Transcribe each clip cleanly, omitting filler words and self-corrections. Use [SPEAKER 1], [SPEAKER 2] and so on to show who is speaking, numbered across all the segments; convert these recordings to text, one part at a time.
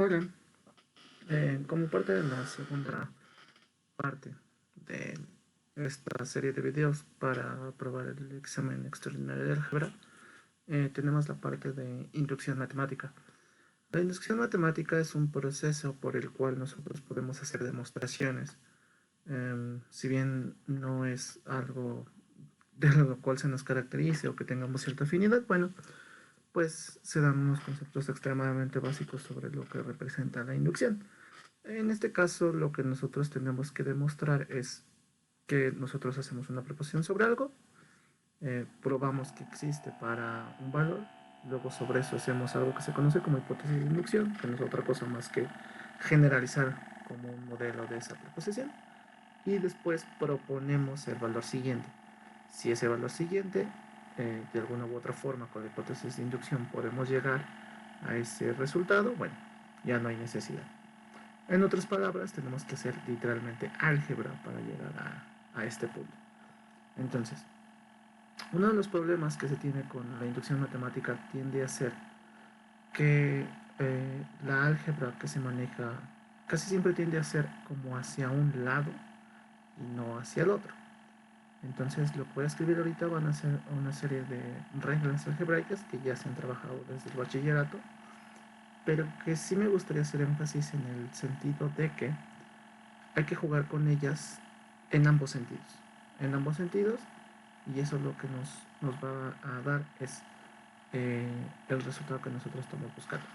[SPEAKER 1] Hola, como parte de la segunda parte de esta serie de videos para aprobar el examen extraordinario de álgebra, tenemos la parte de inducción matemática. La inducción matemática es un proceso por el cual nosotros podemos hacer demostraciones. Si bien no es algo de lo cual se nos caracterice o que tengamos cierta afinidad, bueno, pues se dan unos conceptos extremadamente básicos sobre lo que representa la inducción. En este caso, lo que nosotros tenemos que demostrar es que nosotros hacemos una proposición sobre algo, probamos que existe para un valor, luego sobre eso hacemos algo que se conoce como hipótesis de inducción, que no es otra cosa más que generalizar como un modelo de esa proposición, y después proponemos el valor siguiente. Si ese valor siguiente, de alguna u otra forma, con la hipótesis de inducción podemos llegar a ese resultado, bueno, ya no hay necesidad. En otras palabras, tenemos que hacer literalmente álgebra para llegar a este punto. Entonces, uno de los problemas que se tiene con la inducción matemática tiende a ser que la álgebra que se maneja casi siempre tiende a ser como hacia un lado y no hacia el otro. Entonces, lo que voy a escribir ahorita van a ser una serie de reglas algebraicas que ya se han trabajado desde el bachillerato, pero que sí me gustaría hacer énfasis en el sentido de que hay que jugar con ellas en ambos sentidos. En ambos sentidos, y eso lo que nos va a dar es el resultado que nosotros estamos buscando.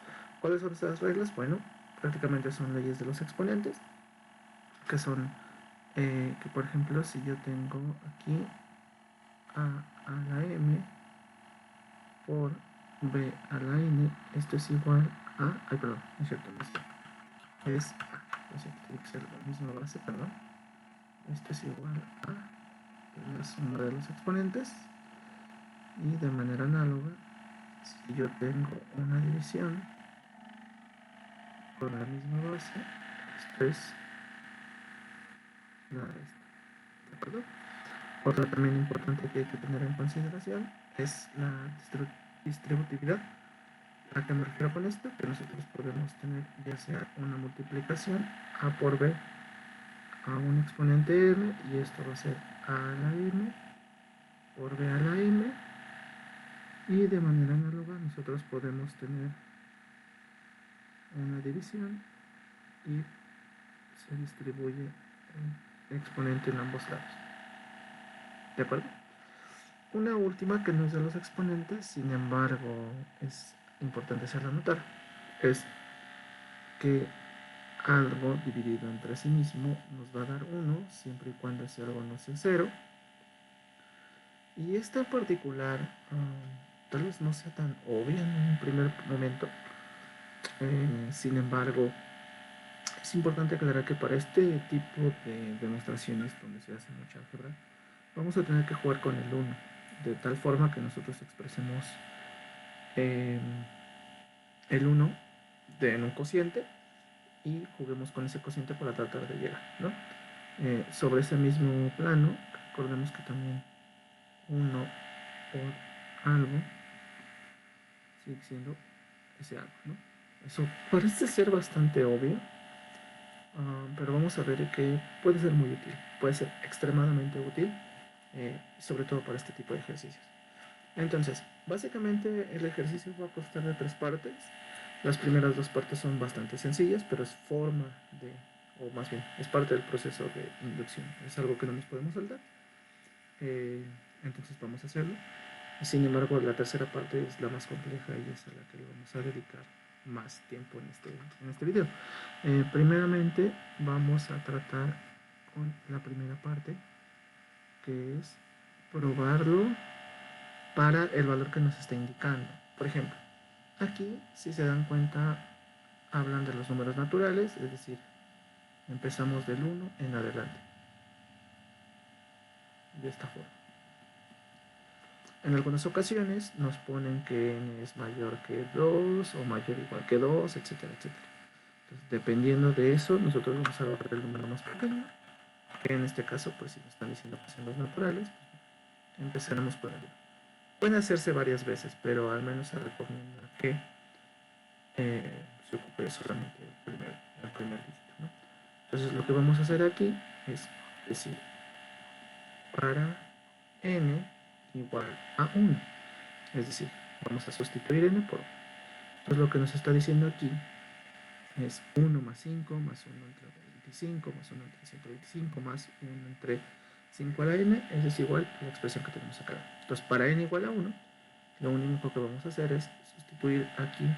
[SPEAKER 1] ¿Cuáles son esas reglas? Bueno, prácticamente son leyes de los exponentes, que son que por ejemplo si yo tengo aquí a la m por b a la n, esto es igual a, ay perdón, no es cierto, no es a, lo siento, tiene que ser la misma base, perdón, esto es igual a la suma de los exponentes, y de manera análoga, si yo tengo una división con la misma base, esto es la esta, ¿de acuerdo? Otra también importante que hay que tener en consideración es la distributividad. ¿A qué me refiero con esto? Que nosotros podemos tener ya sea una multiplicación a por b a un exponente m, y esto va a ser a la m por b a la m, y de manera análoga nosotros podemos tener una división y se distribuye el exponente en ambos lados. ¿De acuerdo? Una última que no es de los exponentes, sin embargo es importante hacerla notar, es que algo dividido entre sí mismo nos va a dar 1 siempre y cuando ese algo no sea 0. Y esta en particular tal vez no sea tan obvia en un primer momento. Sin embargo, es importante aclarar que para este tipo de demostraciones donde se hace mucha álgebra, vamos a tener que jugar con el 1, de tal forma que nosotros expresemos eh, el 1 en un cociente y juguemos con ese cociente para tratar de llegar, ¿no? Sobre ese mismo plano, recordemos que también 1 por algo sigue siendo ese algo, ¿no? Eso parece ser bastante obvio, pero vamos a ver que puede ser muy útil, puede ser extremadamente útil, sobre todo para este tipo de ejercicios. Entonces, básicamente el ejercicio va a constar de 3 partes. Las primeras 2 partes son bastante sencillas, pero es forma de, o más bien, es parte del proceso de inducción. Es algo que no nos podemos saltar. Entonces vamos a hacerlo. Sin embargo, la tercera parte es la más compleja y es a la que le vamos a dedicar más tiempo en este video. Primeramente, vamos a tratar con la primera parte, que es probarlo para el valor que nos está indicando. Por ejemplo, aquí, si se dan cuenta, hablan de los números naturales, es decir, empezamos del 1 en adelante, de esta forma. En algunas ocasiones nos ponen que n es mayor que 2 o mayor o igual que 2, etcétera, etcétera. Entonces, dependiendo de eso, nosotros vamos a agarrar el número más pequeño, que en este caso, pues si nos están diciendo que son los naturales, pues, empezaremos por el 1. Pueden hacerse varias veces, pero al menos se recomienda que que ocupe solamente el primer dígito, ¿no? Entonces lo que vamos a hacer aquí es decir, para n igual a 1, es decir, vamos a sustituir n por 1. Entonces lo que nos está diciendo aquí es 1 más 5 más 1 entre 25 más 1 entre 125 más 1 entre 5 a la n, es desigual a la expresión que tenemos acá. Entonces para n igual a 1, lo único que vamos a hacer es sustituir aquí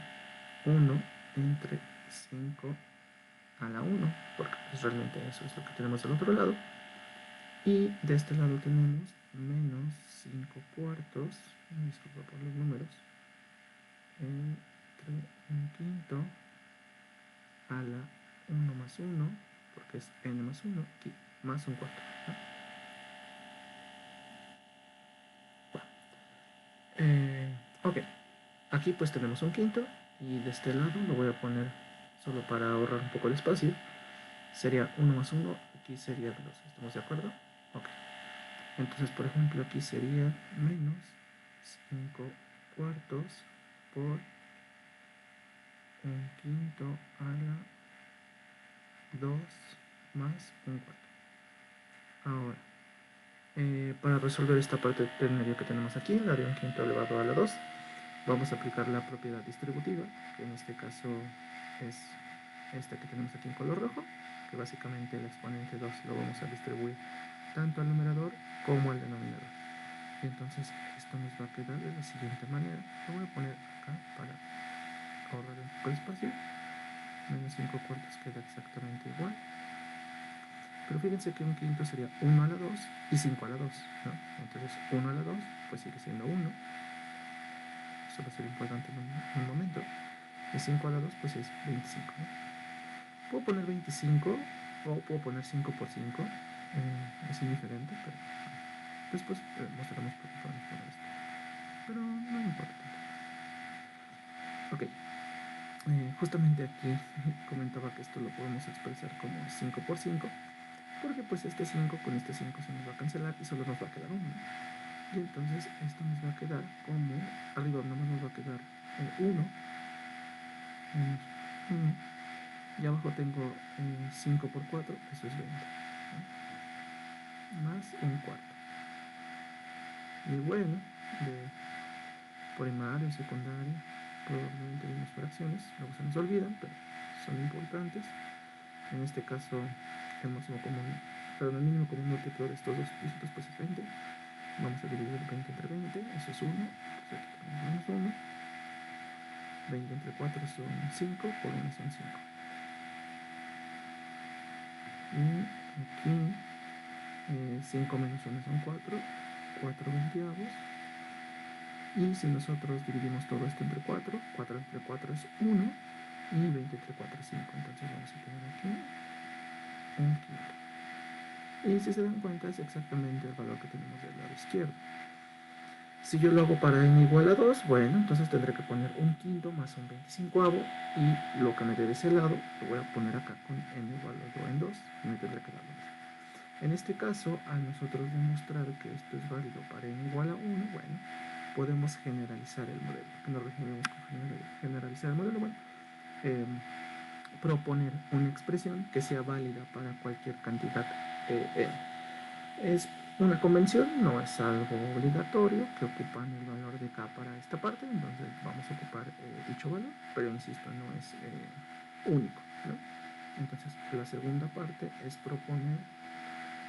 [SPEAKER 1] 1 entre 5 a la 1, porque pues realmente eso es lo que tenemos del otro lado. Y de este lado tenemos menos 5 cuartos, disculpa por los números, entre un quinto a la 1 más 1, porque es n más 1, aquí, más un cuarto, ¿no? Ok, aquí pues tenemos un quinto, y de este lado lo voy a poner solo para ahorrar un poco de espacio. Sería 1 más 1, aquí sería 2, ¿estamos de acuerdo? Ok, entonces por ejemplo aquí sería menos 5 cuartos por un quinto a la 2 más un cuarto. Ahora, para resolver esta parte del medio que tenemos aquí, la de un quinto elevado a la 2, vamos a aplicar la propiedad distributiva, que en este caso es esta que tenemos aquí en color rojo, que básicamente el exponente 2 lo vamos a distribuir tanto al numerador como al denominador. Y entonces esto nos va a quedar de la siguiente manera. Lo voy a poner acá para ahorrar un poco de espacio. Menos 5 cuartos queda exactamente igual. Pero fíjense que un quinto sería 1 a la 2 y 5 a la 2, ¿no? Entonces 1 a la 2 pues sigue siendo 1. Eso va a ser importante en un momento. Y 5 a la 2 pues es 25, ¿no? Puedo poner 25 o puedo poner 5 por 5. Es indiferente, pero después mostraremos por qué podemos poner esto. Pero no importa tanto. Ok. Justamente aquí comentaba que esto lo podemos expresar como 5 por 5, porque pues este 5 con este 5 se nos va a cancelar y solo nos va a quedar 1. Y entonces esto nos va a quedar como, arriba nomás nos va a quedar 1, menos 1, y abajo tengo 5 por 4, eso es 20, ¿no? Más un cuarto. Y bueno, de primario, secundario, probablemente vimos fracciones, luego se nos olvidan, pero son importantes. En este caso, el máximo común, perdón, el mínimo común múltiplo de estos dos dígitos pues es 20. Vamos a dividir 20 entre 20, eso es 1, entonces aquí tenemos menos 1. 20 entre 4 son 5, por 1 son 5. Y aquí 5 menos 1 son 4, 4 veinteavos. Y si nosotros dividimos todo esto entre 4, 4 entre 4 es 1 y 20 entre 4 es 5. Entonces vamos a tener aquí un quinto. Y si se dan cuenta es exactamente el valor que tenemos del lado izquierdo. Si yo lo hago para n igual a 2, bueno, entonces tendré que poner un quinto más un 25avo, y lo que me dé de ese lado lo voy a poner acá con n igual a 2 en 2 y me tendré que dar lo mismo. En este caso, al nosotros demostrar que esto es válido para n igual a 1, bueno, podemos generalizar el modelo. ¿Qué nos referimos con generalizar el modelo? Bueno, proponer una expresión que sea válida para cualquier cantidad n. Es una convención, no es algo obligatorio, que ocupan el valor de k para esta parte, entonces vamos a ocupar dicho valor, pero insisto, no es único, ¿no? Entonces la segunda parte es proponer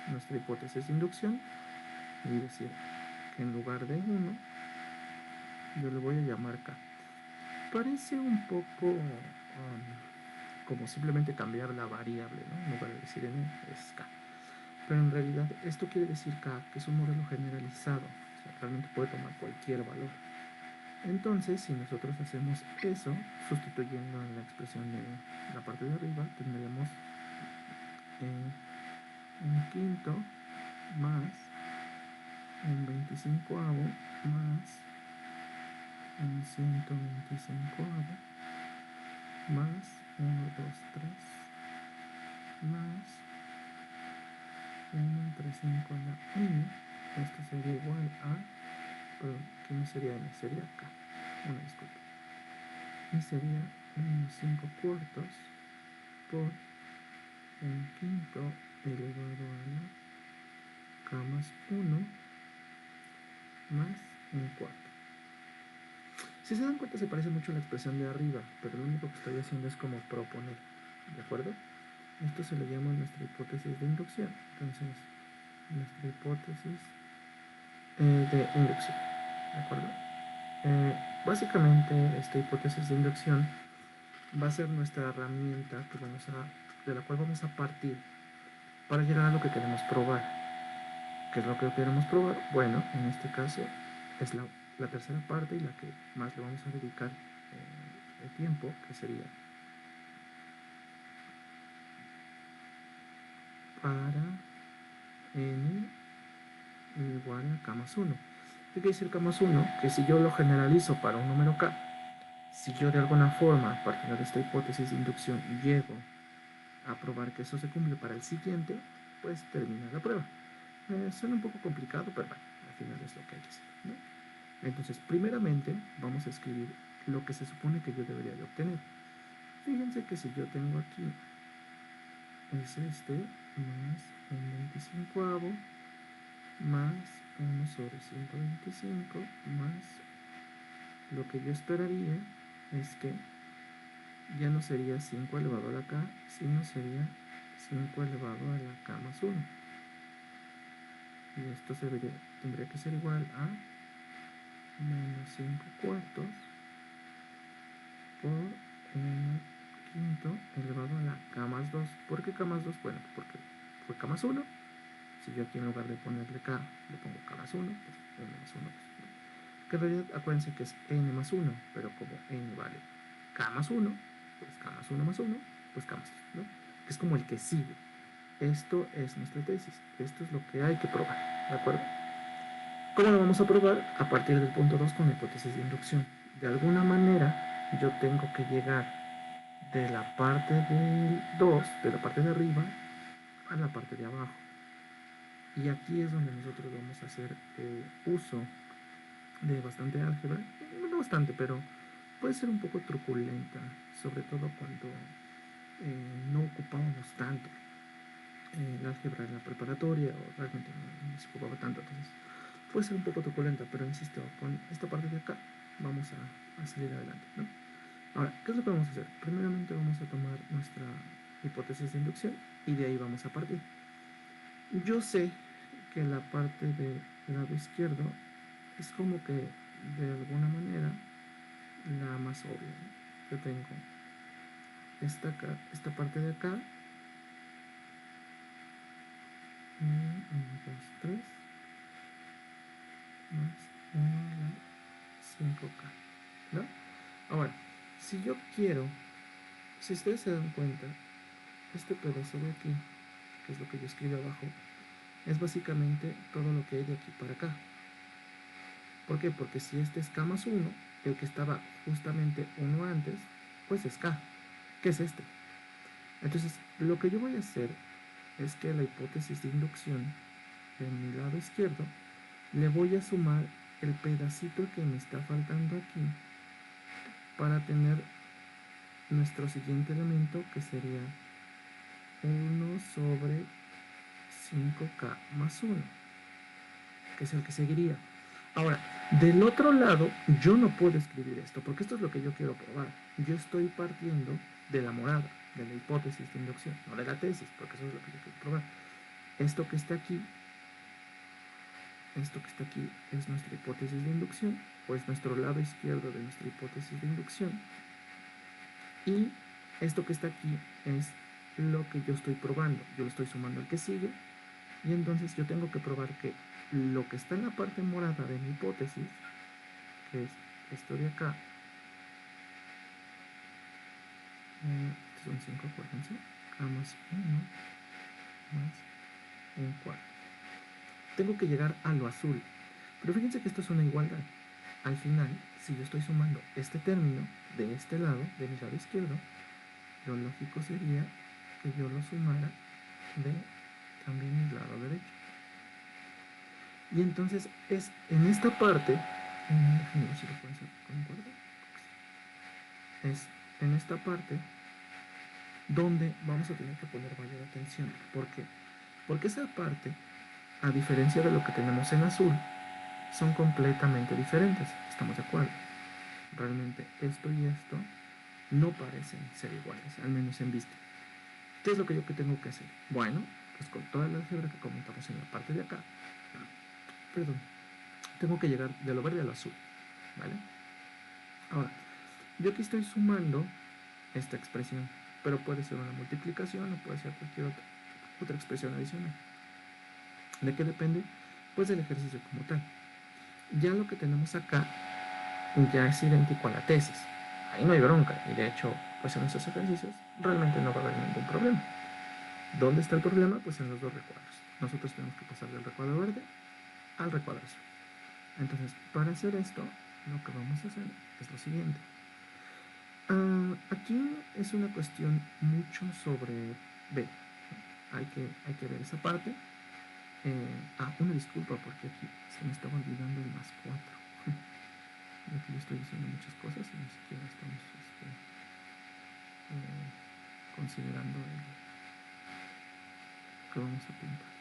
[SPEAKER 1] nuestra hipótesis de inducción y decir que en lugar de 1 yo le voy a llamar k. Parece un poco como simplemente cambiar la variable, ¿no? En lugar de decir n es k. Pero en realidad esto quiere decir k, que es un modelo generalizado, o sea, realmente puede tomar cualquier valor. Entonces, si nosotros hacemos eso, sustituyendo en la expresión de la parte de arriba, tendríamos un quinto más un 25avo más un 125avo más 1, 2, 3 más 1 entre 5 a la n. Esto sería igual a, perdón, aquí no sería n, sería k, una disculpa, y sería menos 5 cuartos por un quinto elevado a la k más 1 más un cuarto. Si se dan cuenta, se parece mucho a la expresión de arriba, pero lo único que estoy haciendo es como proponer, ¿de acuerdo? Esto se le llama nuestra hipótesis de inducción. Entonces, nuestra hipótesis de inducción, ¿de acuerdo? Básicamente, esta hipótesis de inducción va a ser nuestra herramienta de la cual vamos a partir para llegar a lo que queremos probar. ¿Qué es lo que queremos probar? Bueno, en este caso es la tercera parte y la que más le vamos a dedicar el tiempo, que sería para n igual a k más 1. ¿Qué quiere decir k más 1? Que si yo lo generalizo para un número k, si yo de alguna forma, partiendo de esta hipótesis de inducción, llego a probar que eso se cumple para el siguiente, pues termina la prueba. Suena un poco complicado, pero bueno, al final es lo que hay que hacer, ¿no? Entonces, primeramente, vamos a escribir lo que se supone que yo debería de obtener. Fíjense que si yo tengo aquí es este más un 25avo más 1 sobre 125 más lo que yo esperaría es que ya no sería 5 elevado a la k, sino sería 5 elevado a la k más 1. Y esto tendría que ser igual a menos 5 cuartos por 1 quinto elevado a la k más 2. ¿Por qué k más 2? Bueno, porque fue k más 1. Si yo aquí en lugar de ponerle k, le pongo k más 1, pues 1 más 1. Pues, que en realidad acuérdense que es n más 1, pero como n vale k más 1, pues k más 1 más 1, pues k más 2, ¿no? Que es como el que sigue. Esto es nuestra tesis. Esto es lo que hay que probar, ¿de acuerdo? ¿Cómo lo vamos a probar? A partir del punto 2 con la hipótesis de inducción. De alguna manera, yo tengo que llegar de la parte del 2, de la parte de arriba, a la parte de abajo. Y aquí es donde nosotros vamos a hacer uso de bastante álgebra. No bastante, pero puede ser un poco truculenta, sobre todo cuando no ocupábamos tanto el álgebra en la preparatoria, o realmente no se ocupaba tanto. Entonces, puede ser un poco truculenta, pero insisto, con esta parte de acá vamos a salir adelante, ¿no? Ahora, ¿qué es lo que vamos a hacer? Primeramente vamos a tomar nuestra hipótesis de inducción y de ahí vamos a partir. Yo sé que la parte del lado izquierdo es como que de alguna manera la más obvia, ¿no? Yo tengo esta parte de acá, 1, 2, 3, más 1, 5k, ¿no? Ahora, si yo quiero, si ustedes se dan cuenta, este pedazo de aquí, que es lo que yo escribo abajo, es básicamente todo lo que hay de aquí para acá. ¿Por qué? Porque si este es k más 1, el que estaba justamente 1 antes, pues es k, que es este. Entonces, lo que yo voy a hacer es que a la hipótesis de inducción en mi lado izquierdo le voy a sumar el pedacito que me está faltando aquí para tener nuestro siguiente elemento, que sería 1 sobre 5k más 1, que es el que seguiría. Ahora, del otro lado, yo no puedo escribir esto, porque esto es lo que yo quiero probar. Yo estoy partiendo de la morada, de la hipótesis de inducción, no de la tesis, porque eso es lo que yo quiero probar. Esto que está aquí es nuestra hipótesis de inducción, o es nuestro lado izquierdo de nuestra hipótesis de inducción. Y esto que está aquí es lo que yo estoy probando. Yo lo estoy sumando al que sigue. Y entonces yo tengo que probar que lo que está en la parte morada de mi hipótesis, que es esto de acá, son 5, acuérdense, k más 1 más un cuarto. Tengo que llegar a lo azul. Pero fíjense que esto es una igualdad. Al final, si yo estoy sumando este término de este lado, de mi lado izquierdo, lo lógico sería que yo lo sumara de también mi lado derecho. Y entonces es en esta parte, déjenme ver si lo puedo hacer con un cuadro. Es en esta parte donde vamos a tener que poner mayor atención. ¿Por qué? Porque esa parte, a diferencia de lo que tenemos en azul, son completamente diferentes. ¿Estamos de acuerdo? Realmente esto y esto no parecen ser iguales, al menos en vista. ¿Qué es lo que yo tengo que hacer? Bueno, pues con toda la álgebra que comentamos en la parte de acá, perdón, tengo que llegar de lo verde al azul, ¿vale? Ahora, yo aquí estoy sumando esta expresión, pero puede ser una multiplicación o puede ser cualquier otra expresión adicional. ¿De qué depende? Pues del ejercicio como tal. Ya lo que tenemos acá ya es idéntico a la tesis. Ahí no hay bronca, y de hecho, pues en estos ejercicios realmente no va a haber ningún problema. ¿Dónde está el problema? Pues en los dos recuadros. Nosotros tenemos que pasar del recuadro verde al recuadro azul. Entonces, para hacer esto, lo que vamos a hacer es lo siguiente. Aquí es una cuestión mucho sobre B. Hay que ver esa parte. Una disculpa porque aquí se me estaba olvidando el más 4. Aquí le estoy diciendo muchas cosas y ni siquiera estamos considerando el que vamos a pintar.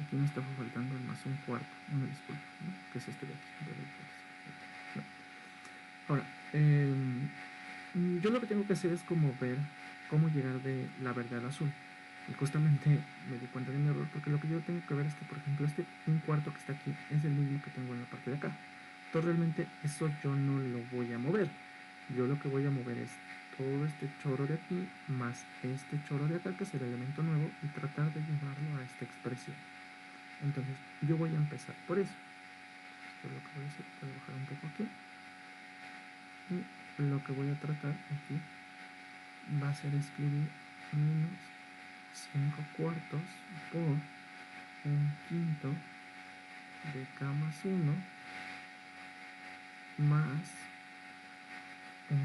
[SPEAKER 1] Aquí me estaba faltando el más un cuarto. Una disculpa, ¿no? Que es este de aquí. No. Ahora, yo lo que tengo que hacer es como ver cómo llegar de la verde al azul. Y justamente me di cuenta de mi error porque lo que yo tengo que ver es que, por ejemplo, este un cuarto que está aquí es el mismo que tengo en la parte de acá. Entonces realmente eso yo no lo voy a mover. Yo lo que voy a mover es todo este choro de aquí más este choro de acá, que es el elemento nuevo, y tratar de llevarlo a esta expresión. Entonces yo voy a empezar por eso. Esto es lo que voy a hacer. Voy a bajar un poco aquí. Y lo que voy a tratar aquí va a ser escribir menos 5 cuartos por un quinto de k más 1 más 1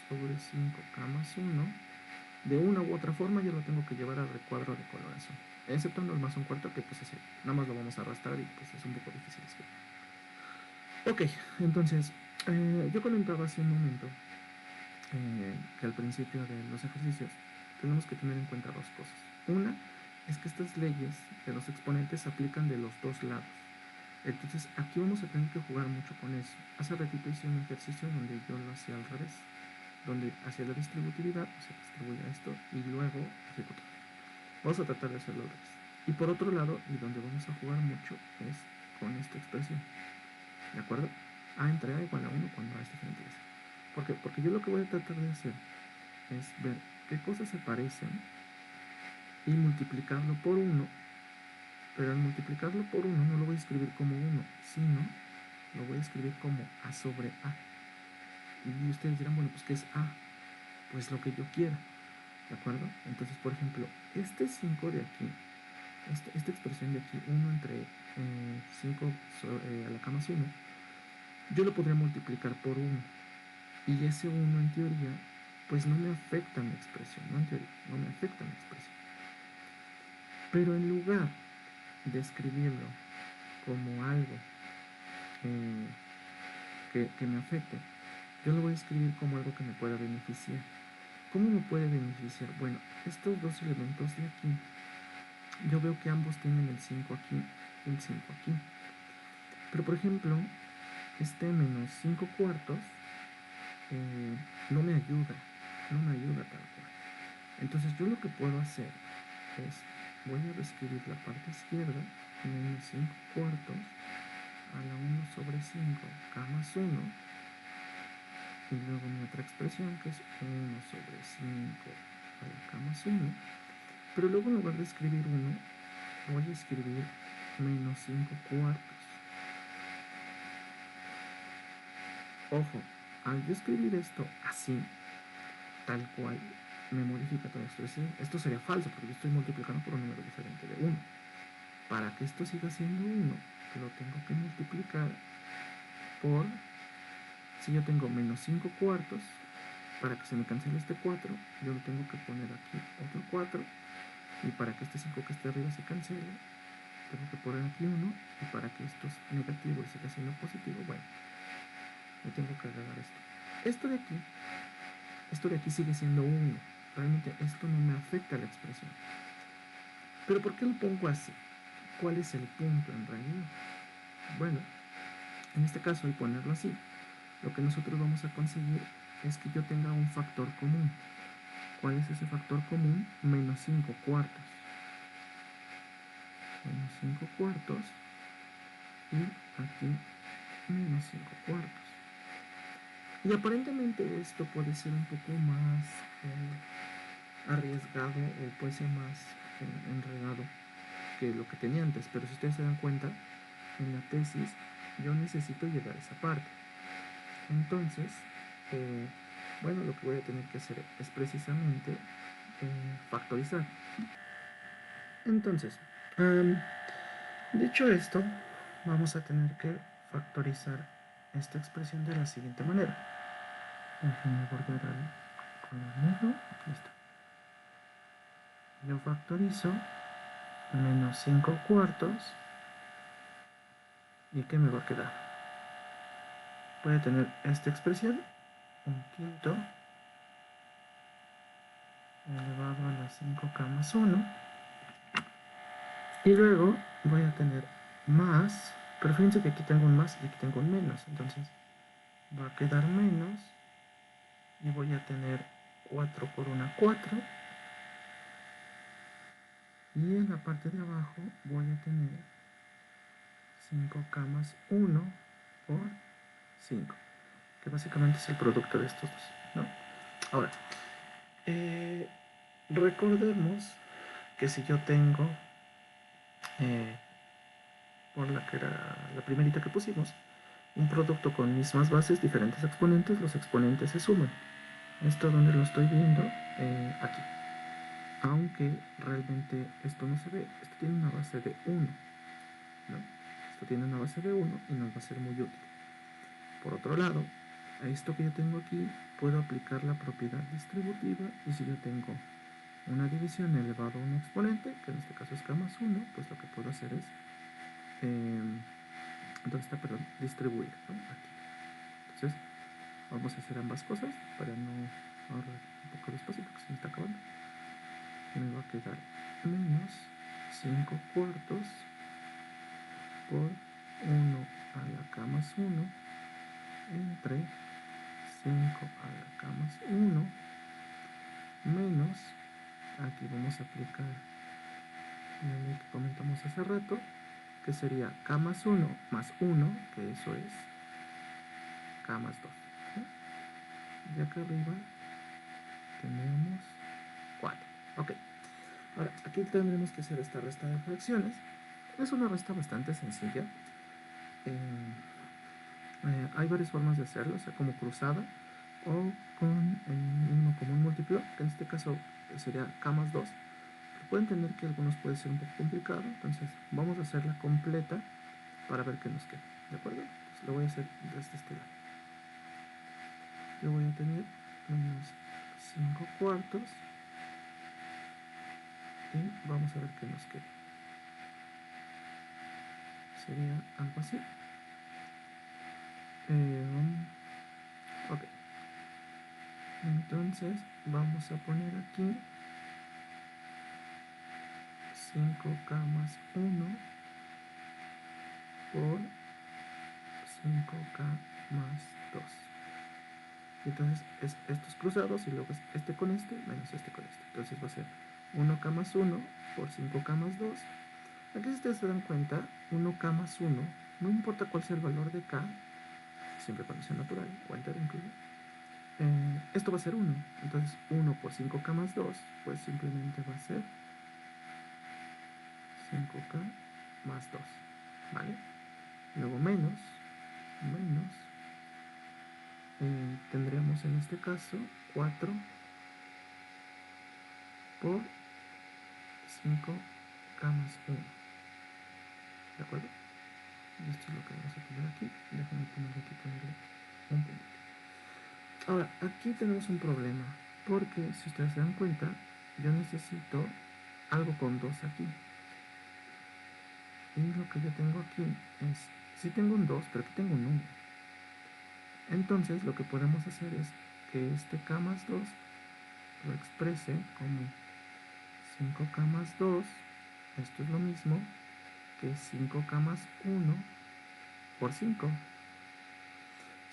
[SPEAKER 1] sobre 5k más 1. De una u otra forma yo lo tengo que llevar al recuadro de color azul, exceptuando el más un cuarto, que pues ese nada más lo vamos a arrastrar y pues es un poco difícil escribir. Ok, entonces yo comentaba hace un momento que al principio de los ejercicios tenemos que tener en cuenta dos cosas. Una es que estas leyes de los exponentes se aplican de los dos lados. Entonces aquí vamos a tener que jugar mucho con eso. Hace ratito hice un ejercicio donde yo lo hacía al revés, donde hacía la distributividad, se distribuía esto y luego ejecutaba. Vamos a tratar de hacerlo al revés. Y por otro lado, y donde vamos a jugar mucho, es con esta expresión. ¿De acuerdo? A entre A igual a 1 cuando A es diferente de 0. ¿Por qué? Porque yo lo que voy a tratar de hacer es ver qué cosas se parecen y multiplicarlo por 1, pero al multiplicarlo por 1 no lo voy a escribir como 1, sino lo voy a escribir como A sobre A. Y ustedes dirán, bueno, pues ¿qué es A? Pues lo que yo quiera, ¿de acuerdo? Entonces, por ejemplo, este 5 de aquí, esta expresión de aquí, 1 entre 5 a la k más 1, yo lo podría multiplicar por 1. Y ese 1 en teoría, pues no me afecta mi expresión, no en teoría, no me afecta mi expresión. Pero en lugar de escribirlo como algo que me afecte, yo lo voy a escribir como algo que me pueda beneficiar. ¿Cómo me puede beneficiar? Bueno, estos dos elementos de aquí, yo veo que ambos tienen el 5 aquí y el 5 aquí. Pero por ejemplo, este menos 5 cuartos no me ayuda tal cual. Entonces yo lo que puedo hacer es, voy a reescribir la parte izquierda, menos 5 cuartos a la 1 sobre 5 k más 1, y luego mi otra expresión que es 1 sobre 5 a la k más 1, pero luego en lugar de escribir 1 voy a escribir menos 5 cuartos. Ojo, al yo escribir esto así, tal cual, me modifica toda la expresión. Esto sería falso porque yo estoy multiplicando por un número diferente de 1. Para que esto siga siendo 1, lo tengo que multiplicar por, si yo tengo menos 5 cuartos, para que se me cancele este 4, yo lo tengo que poner aquí otro 4, y para que este 5 que esté arriba se cancele, tengo que poner aquí 1, y para que esto es negativo y siga siendo positivo, bueno, yo tengo que agregar esto. esto de aquí, sigue siendo 1. Realmente esto no me afecta a la expresión. Pero ¿por qué lo pongo así? ¿Cuál es el punto en realidad? Bueno, en este caso, al ponerlo así, lo que nosotros vamos a conseguir es que yo tenga un factor común. ¿Cuál es ese factor común? Menos 5 cuartos. Menos 5 cuartos. Y aquí menos 5 cuartos. Y aparentemente esto puede ser un poco más arriesgado o puede ser más enredado que lo que tenía antes. Pero si ustedes se dan cuenta, en la tesis yo necesito llegar a esa parte. Entonces, bueno, lo que voy a tener que hacer es precisamente factorizar. Entonces, dicho esto, vamos a tener que factorizar esta expresión de la siguiente manera. Déjenme volver al color negro. Listo. Yo factorizo menos 5 cuartos. ¿Y qué me va a quedar? Voy a tener esta expresión, un quinto elevado a las 5k más 1. Y luego voy a tener más, pero fíjense que aquí tengo un más y aquí tengo un menos. Entonces va a quedar menos y voy a tener 4 por una 4. Y en la parte de abajo voy a tener 5k más 1 por 5, que básicamente es el producto de estos dos, ¿no? Ahora, recordemos que si yo tengo, por la que era la primerita que pusimos, un producto con mismas bases, diferentes exponentes, los exponentes se suman. Esto donde lo estoy viendo, aquí. Aunque realmente esto no se ve, esto tiene una base de 1, ¿no? Esto tiene una base de 1 y nos va a ser muy útil. Por otro lado, a esto que yo tengo aquí, puedo aplicar la propiedad distributiva, y si yo tengo una división elevado a un exponente, que en este caso es k más 1, pues lo que puedo hacer es, ¿dónde está? Perdón, distribuir, ¿no? Aquí. Entonces, vamos a hacer ambas cosas para no ahorrar un poco de espacio porque se me está acabando. Me va a quedar menos 5 cuartos por 1 a la k más 1 entre 5 a la k más 1 menos, aquí vamos a aplicar la ley que comentamos hace rato, que sería k más 1 más 1, que eso es k más 2, ¿no? Y acá arriba tenemos 4. Ok. Ahora, aquí tendremos que hacer esta resta de fracciones. Es una resta bastante sencilla. Hay varias formas de hacerlo, o sea, como cruzada o con el mínimo común múltiplo, que en este caso sería k más 2. Pero pueden entender que algunos puede ser un poco complicado, entonces vamos a hacerla completa para ver qué nos queda, ¿de acuerdo? Pues lo voy a hacer desde este lado. Yo voy a tener menos 5 cuartos y vamos a ver qué nos queda. Sería algo así. Ok. Entonces vamos a poner aquí 5k más 1 por 5k más 2. Y entonces es estos cruzados y luego es este con este menos este con este. Entonces va a ser 1k más 1 por 5k más 2. Aquí si ustedes se dan cuenta, 1k más 1, no importa cuál sea el valor de k, siempre cuando sea natural, o entero incluso, esto va a ser 1. Entonces 1 por 5k más 2, pues simplemente va a ser 5k más 2, ¿vale? Luego menos, tendríamos en este caso 4 por 5k más 1, ¿de acuerdo? Y esto es lo que vamos a poner aquí. Déjenme ponerle un punto. Ahora, aquí tenemos un problema, porque si ustedes se dan cuenta, yo necesito algo con 2 aquí. Y lo que yo tengo aquí es, sí tengo un 2, pero aquí tengo un 1. Entonces lo que podemos hacer es que este k más 2 lo exprese como 5k más 2, esto es lo mismo que 5k más 1 por 5.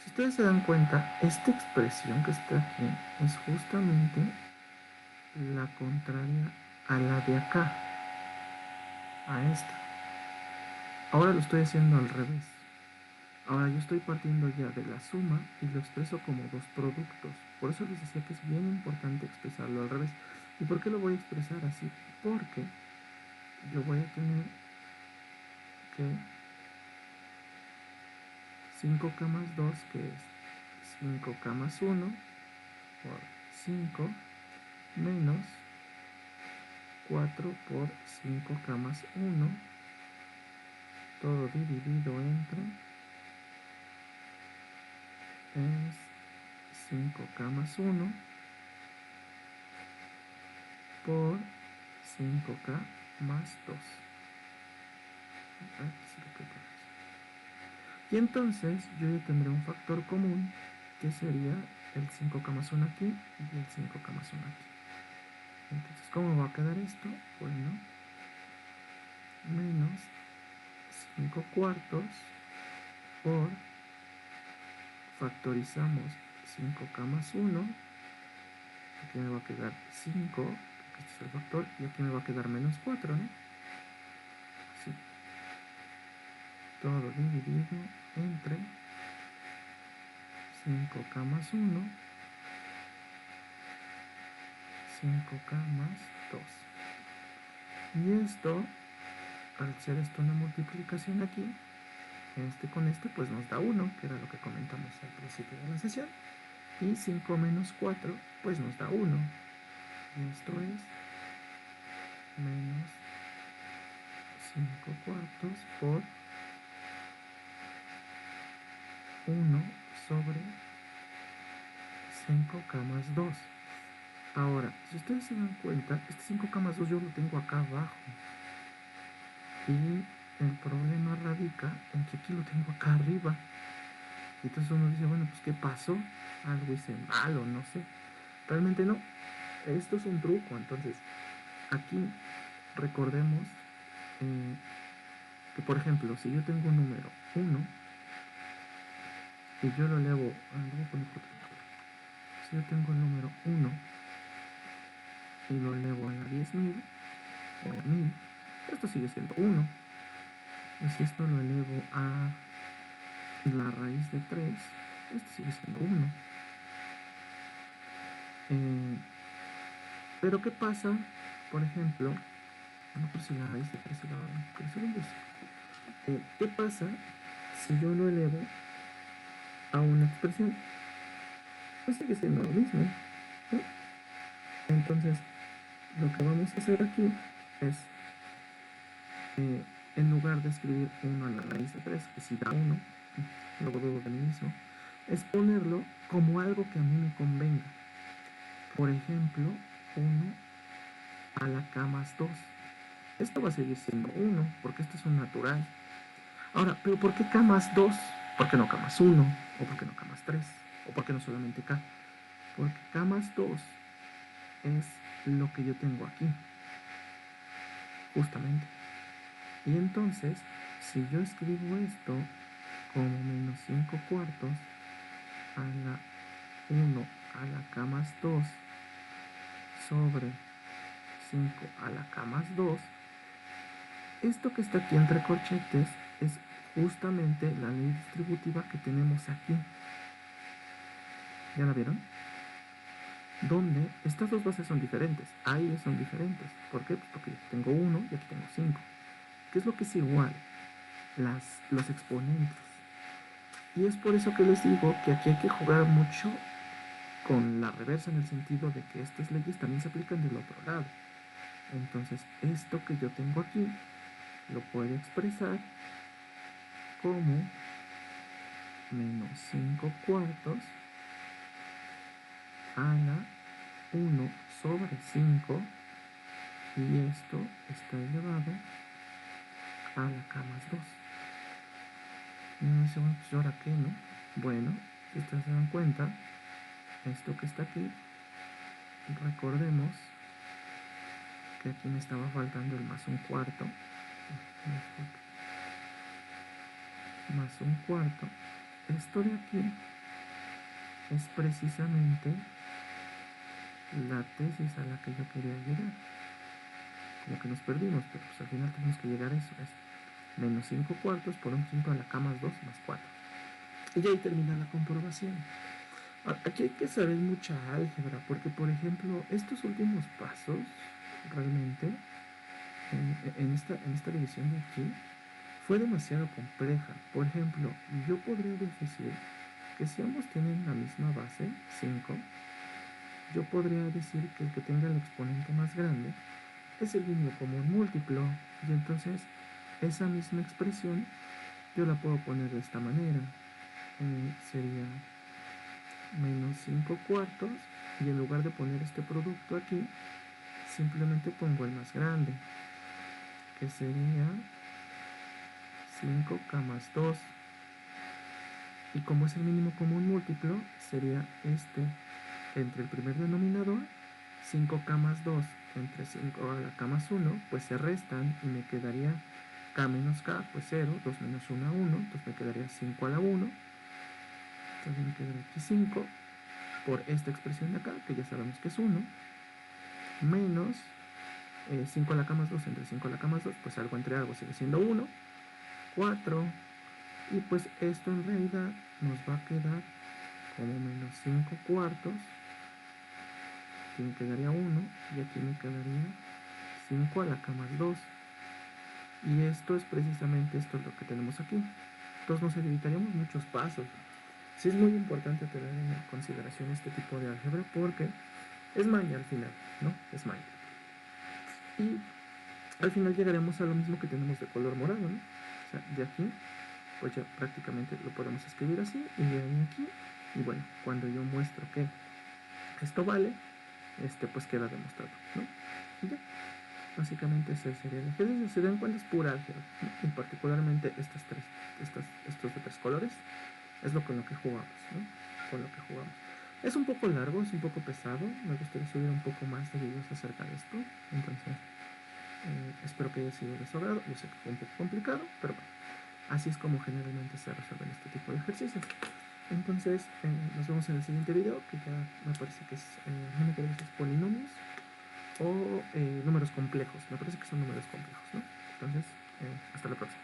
[SPEAKER 1] Si ustedes se dan cuenta, esta expresión que está aquí es justamente la contraria a la de acá, a esta. Ahora lo estoy haciendo al revés. Ahora yo estoy partiendo ya de la suma y lo expreso como dos productos. Por eso les decía que es bien importante expresarlo al revés. ¿Y por qué lo voy a expresar así? Porque yo voy a tener que 5k más 2, que es 5k más 1 por 5 menos 4 por 5k más 1, todo dividido entre es 5k más 1 por 5k más 2. Y entonces yo ya tendré un factor común que sería el 5k más 1 aquí y el 5k más 1 aquí. Entonces, ¿cómo va a quedar esto? Bueno, menos 5 cuartos por, factorizamos 5k más 1, aquí me va a quedar 5, porque este es el factor, y aquí me va a quedar menos 4, ¿no? Sí. Todo dividido entre 5k más 1, 5k más 2. Y esto, al ser esto una multiplicación aquí, este con este pues nos da 1, que era lo que comentamos al principio de la sesión. Y 5 menos 4 pues nos da 1. Y esto es menos 5 cuartos por 1 sobre 5k más 2. Ahora, si ustedes se dan cuenta, este 5k más 2 yo lo tengo acá abajo. Y el problema radica en que aquí lo tengo acá arriba. Y entonces uno dice, bueno, pues ¿qué pasó? Algo hice mal o no sé. Realmente no. Esto es un truco. Entonces, aquí recordemos que, por ejemplo, si yo tengo un número 1 y yo lo elevo, si yo tengo el número 1 y lo elevo a la 10.000 o 1000, esto sigue siendo 1. Y si esto lo elevo a la raíz de 3, esto sigue siendo 1. Pero ¿qué pasa? Por ejemplo, no sé si la raíz de 3 era 1, pero según eso, ¿qué pasa si yo lo elevo a una expresión? Pues sigue siendo lo mismo, ¿no? Entonces, lo que vamos a hacer aquí es, en lugar de escribir 1 a la raíz de 3, que si da 1, luego dudo de mí mismo, es ponerlo como algo que a mí me convenga. Por ejemplo, 1 a la k más 2. Esto va a seguir siendo 1, porque esto es un natural. Ahora, ¿pero por qué k más 2? ¿Por qué no k más 1? ¿O por qué no k más 3? ¿O por qué no solamente k? Porque k más 2 es lo que yo tengo aquí, justamente. Y entonces, si yo escribo esto como menos 5 cuartos a la 1 a la k más 2 sobre 5 a la k más 2, esto que está aquí entre corchetes es justamente la ley distributiva que tenemos aquí. ¿Ya la vieron? Donde estas dos bases son diferentes. Ahí son diferentes. ¿Por qué? Pues porque aquí tengo 1 y aquí tengo 5. ¿Qué es lo que es igual? Los exponentes. Y es por eso que les digo que aquí hay que jugar mucho con la reversa, en el sentido de que estas leyes también se aplican del otro lado. Entonces, esto que yo tengo aquí lo puedo expresar como menos 5 cuartos a la 1 sobre 5, y esto está elevado a la k más 2. Y uno dice, bueno, pues ¿ahora qué, no? Bueno, Si ustedes se dan cuenta, esto que está aquí, recordemos que aquí me estaba faltando el más un cuarto, más un cuarto. Esto de aquí es precisamente la tesis a la que yo quería llegar. Como que nos perdimos, pero pues al final tenemos que llegar a eso. Es menos 5 cuartos por un quinto a la k más 2 más 4. Y ahí termina la comprobación. Aquí hay que saber mucha álgebra, porque por ejemplo, estos últimos pasos, realmente, en esta división de aquí, fue demasiado compleja. Por ejemplo, yo podría decir que si ambos tienen la misma base, 5, yo podría decir que el que tenga el exponente más grande es el mínimo común múltiplo, y entonces esa misma expresión yo la puedo poner de esta manera. Sería menos 5 cuartos, y en lugar de poner este producto aquí, simplemente pongo el más grande, que sería 5k más 2, y como es el mínimo común múltiplo, sería este entre el primer denominador, 5k más 2 entre 5 a la k más 1, pues se restan y me quedaría k menos k, pues 0, 2 menos 1 a 1, entonces me quedaría 5 a la 1, entonces me quedaría aquí 5, por esta expresión de acá, que ya sabemos que es 1, menos 5 a la k más 2 entre 5 a la k más 2, pues algo entre algo sigue siendo 1, 4, y pues esto en realidad nos va a quedar como menos 5 cuartos, aquí me quedaría 1, y aquí me quedaría 5 a la k más 2, y esto es precisamente esto lo que tenemos aquí. Entonces nos evitaríamos muchos pasos. Sí es muy importante tener en consideración este tipo de álgebra porque es maña al final, ¿no? Es maña. Y al final llegaremos a lo mismo que tenemos de color morado, ¿no? O sea, de aquí, pues ya prácticamente lo podemos escribir así, y de ahí aquí, y bueno, cuando yo muestro que esto vale, pues queda demostrado, ¿no? Y ya, básicamente ese sería el ejercicio. Si se dan cuenta, es pura álgebra, ¿no? Y particularmente estos de tres colores, es con lo que jugamos, ¿no? Con lo que jugamos. Es un poco largo, es un poco pesado, me gustaría subir un poco más de videos acerca de esto, entonces espero que haya sido de su agrado. Yo sé que fue un poco complicado, pero bueno, así es como generalmente se resuelven este tipo de ejercicios. Entonces, nos vemos en el siguiente video, que ya me parece que es, no me acuerdo si es polinomios o números complejos. Me parece que son números complejos, ¿no? Entonces, hasta la próxima.